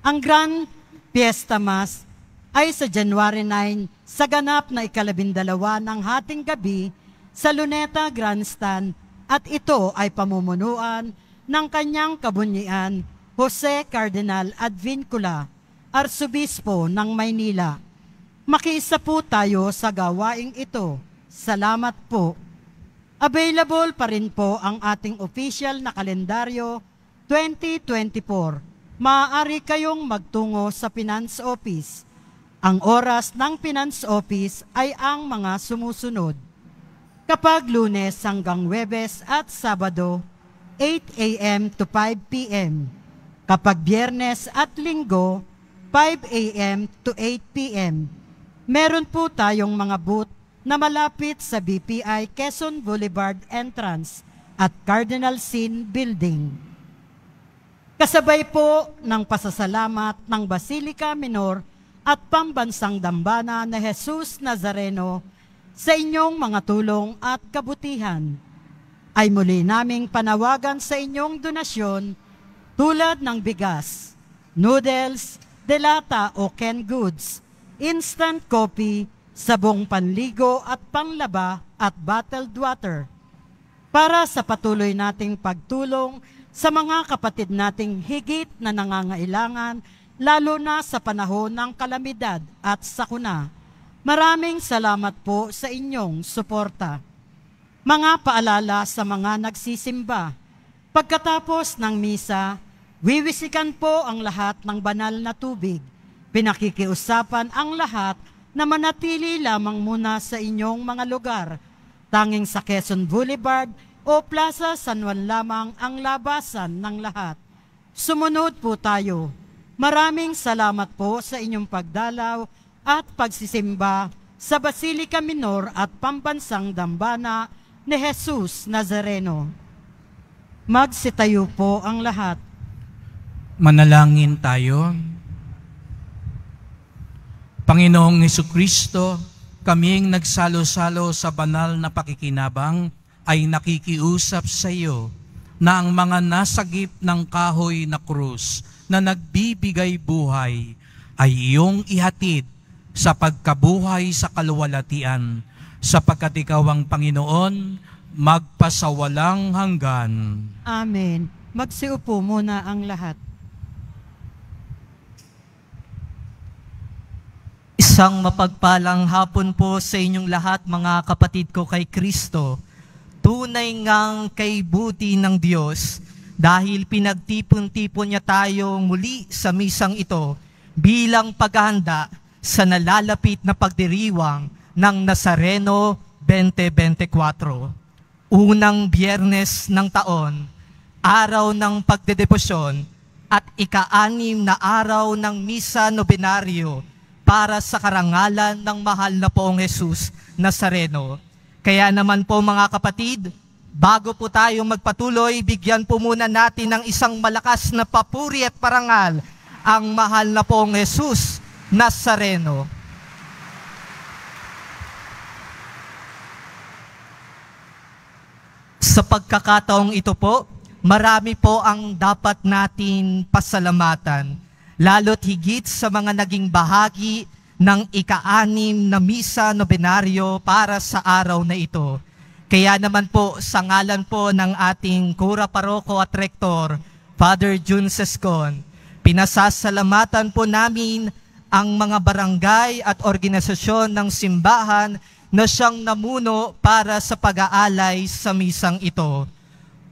Ang Grand Fiesta Mass ay sa January 9 sa ganap na ikalabindalawa ng hating gabi sa Luneta Grandstand at ito ay pamumunuan ng kanyang kabunyian Jose Cardinal Advincula, Arsobispo ng Maynila. Makiisa po tayo sa gawaing ito. Salamat po. Available pa rin po ang ating official na kalendaryo 2024. Maaari kayong magtungo sa Finance Office. Ang oras ng Finance Office ay ang mga sumusunod. Kapag Lunes hanggang Huwebes at Sabado, 8 a.m. to 5 p.m. Kapag Biyernes at Linggo, 5 a.m. to 8 p.m. Meron po tayong mga booth na malapit sa BPI Quezon Boulevard entrance at Cardinal Sin Building. Kasabay po ng pasasalamat ng Basilica Minor at Pambansang Dambana na Jesus Nazareno sa inyong mga tulong at kabutihan, ay muli naming panawagan sa inyong donasyon tulad ng bigas, noodles, delata o canned goods, instant coffee, sabong panligo at panglaba at bottled water para sa patuloy nating pagtulong sa mga kapatid nating higit na nangangailangan lalo na sa panahon ng kalamidad at sakuna. Maraming salamat po sa inyong suporta. Mga paalala sa mga nagsisimba. Pagkatapos ng misa, wiwisikan po ang lahat ng banal na tubig. Pinakikiusapan ang lahat na manatili lamang muna sa inyong mga lugar. Tanging sa Quezon Boulevard o Plaza San Juan lamang ang labasan ng lahat. Sumunod po tayo. Maraming salamat po sa inyong pagdalaw at pagsisimba sa Basilica Minor at Pambansang Dambana ni Jesus Nazareno. Magsitayo po ang lahat. Manalangin tayo. Panginoong Hesukristo, kaming nagsalo-salo sa banal na pakikinabang ay nakikiusap sa iyo na ang mga nasagip ng kahoy na krus na nagbibigay buhay ay iyong ihatid sa pagkabuhay sa kaluwalhatian, sapagkat ikaw ang Panginoon, magpasawalang hanggan. Amen. Magsiupo muna ang lahat. Isang mapagpalang hapon po sa inyong lahat, mga kapatid ko kay Kristo. Tunay ngang kay buti ng Diyos dahil pinagtipon-tipon niya tayo muli sa misang ito bilang paghahanda sa nalalapit na pagdiriwang ng Nazareno 2024. Unang Biyernes ng taon, araw ng pagdedebosyon at ika-6 na araw ng Misa Nobenaryo para sa karangalan ng mahal na poong Jesus Nazareno. Kaya naman po mga kapatid, bago po tayo magpatuloy, bigyan po muna natin ng isang malakas na papuri at parangal ang mahal na poong Jesus Nazareno. Sa pagkakataong ito po, marami po ang dapat natin pasalamatan, lalo't higit sa mga naging bahagi ng ika-6 na Misa Nobenaryo para sa araw na ito. Kaya naman po, sa ngalan po ng ating Kura Paroko at Rektor, Father Jun Sescon, pinasasalamatan po namin ang mga barangay at organisasyon ng simbahan na siyang namuno para sa pag-aalay sa misang ito.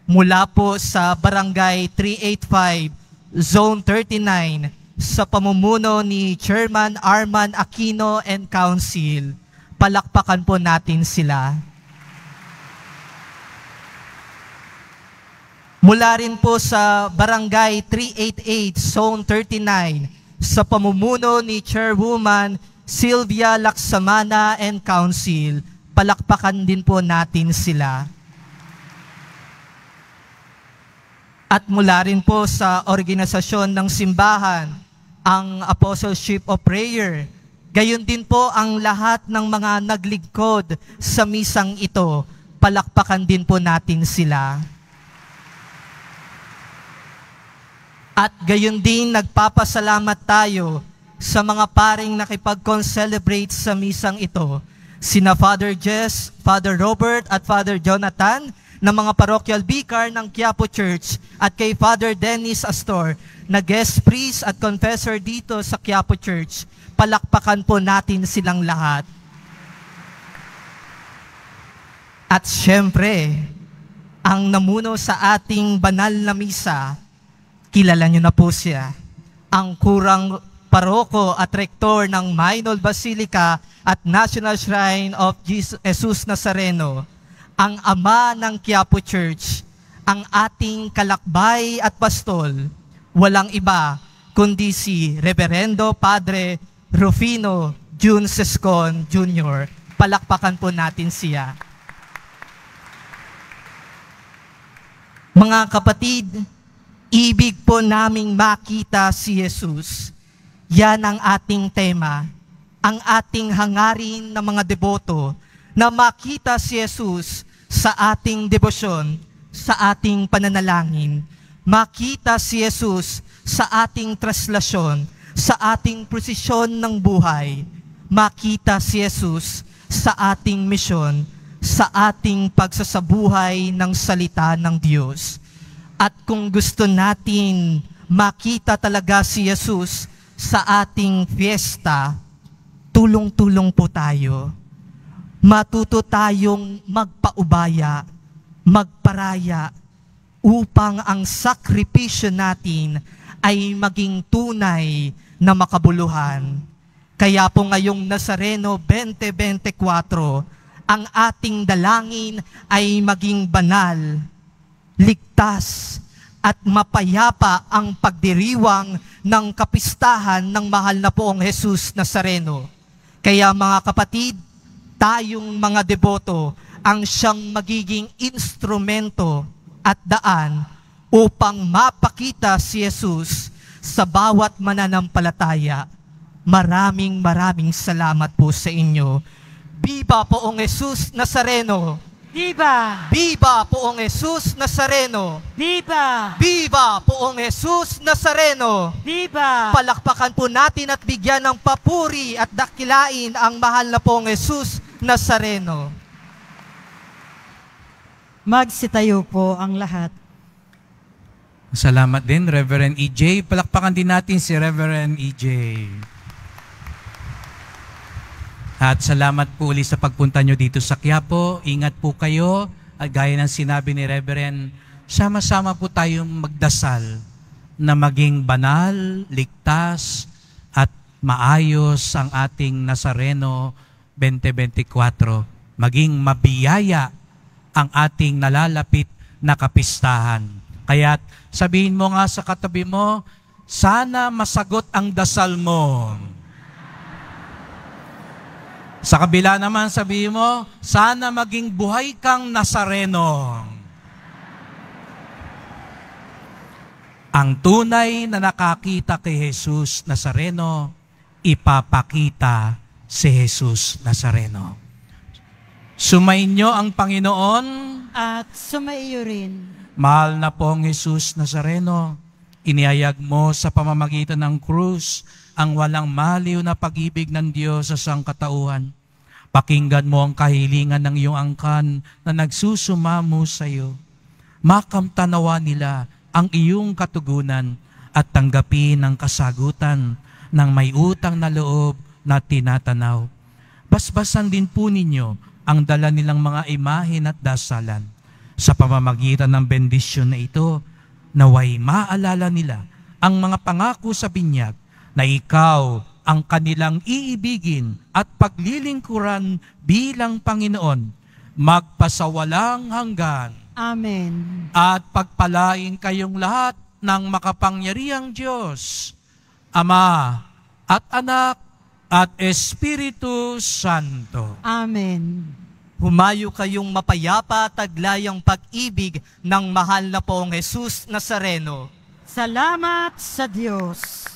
Mula po sa Barangay 385, Zone 39, sa pamumuno ni Chairman Arman Aquino and Council. Palakpakan po natin sila. Mula rin po sa Barangay 388, Zone 39, sa pamumuno ni Chairwoman Sylvia Laksamana and Council. Palakpakan din po natin sila. At mula rin po sa organisasyon ng simbahan, ang Apostleship of Prayer. Gayon din po ang lahat ng mga naglingkod sa misang ito. Palakpakan din po natin sila. At gayon din nagpapasalamat tayo sa mga paring nakipag-concelebrate sa misang ito. Sina Father Jess, Father Robert at Father Jonathan ng mga parochial vicar ng Quiapo Church at kay Father Dennis Astor na guest priest at confessor dito sa Quiapo Church. Palakpakan po natin silang lahat. At syempre, ang namuno sa ating banal na misa, kilala nyo na po siya, ang kurang paroko at rektor ng Maynol Basilica at National Shrine of Jesus Nazareno, ang ama ng Quiapo Church, ang ating kalakbay at pastol, walang iba kundi si Reverendo Padre Rufino Jun Sescon Jr. Palakpakan po natin siya. Mga kapatid, ibig po naming makita si Jesus. Yan ang ating tema, ang ating hangarin ng mga deboto, na makita si Jesus sa ating debosyon, sa ating pananalangin. Makita si Jesus sa ating traslasyon, sa ating prosesyon ng buhay. Makita si Jesus sa ating misyon, sa ating pagsasabuhay ng salita ng Diyos. At kung gusto natin makita talaga si Jesus sa ating fiesta, tulong-tulong po tayo. Matuto tayong magpaubaya, magparaya, upang ang sakripisyo natin ay maging tunay na makabuluhan. Kaya po ngayong Nazareno 2024, ang ating dalangin ay maging banal, ligtas, at mapayapa ang pagdiriwang ng kapistahan ng mahal na poong Jesus Nazareno. Kaya mga kapatid, tayong mga deboto ang siyang magiging instrumento at daan upang mapakita si Jesus sa bawat mananampalataya. Maraming salamat po sa inyo. Viva Poong Jesus Nazareno! Viva! Viva Poong Jesus Nazareno! Viva! Viva Poong Jesus Nazareno! Viva! Palakpakan po natin at bigyan ng papuri at dakilain ang mahal na Poong Jesus Nazareno. Magsitayo po ang lahat. Salamat din, Reverend EJ. Palakpakan din natin si Reverend EJ. At salamat po ulit sa pagpunta nyo dito sa Quiapo. Ingat po kayo. At gaya ng sinabi ni Reverend sama-sama po tayong magdasal na maging banal, ligtas, at maayos ang ating Nazareno 2024. Maging mabiyaya ang ating nalalapit na kapistahan. Kaya't sabihin mo nga sa katabi mo, sana masagot ang dasal mo. Sa kabila naman sabihin mo, sana maging buhay kang Nazareno. Ang tunay na nakakita kay Jesus Nazareno, ipapakita si Jesus Nazareno. Sumainyo ang Panginoon At sumaiyo rin. Mahal na pong Jesus Nazareno, inihayag mo sa pamamagitan ng krus ang walang maliw na pag-ibig ng Diyos sa sangkatauhan. Pakinggan mo ang kahilingan ng iyong angkan na nagsusumamo sa iyo. Makamtanawa nila ang iyong katugunan at tanggapin ang kasagutan ng may utang na loob na tinatanaw. Basbasan din po ninyo ang dala nilang mga imahen at dasalan. Sa pamamagitan ng bendisyon na ito, naway maalala nila ang mga pangako sa binyag na ikaw ang kanilang iibigin at paglilingkuran bilang Panginoon, magpasawalang hanggan. Amen. At pagpalain kayong lahat ng makapangyarihang Diyos, Ama at Anak at Espiritu Santo. Amen. Humayo kayong mapayapa at taglayang pag-ibig ng mahal na poong Jesus Nazareno. Salamat sa Diyos.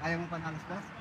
Ayaw mo pa ng alas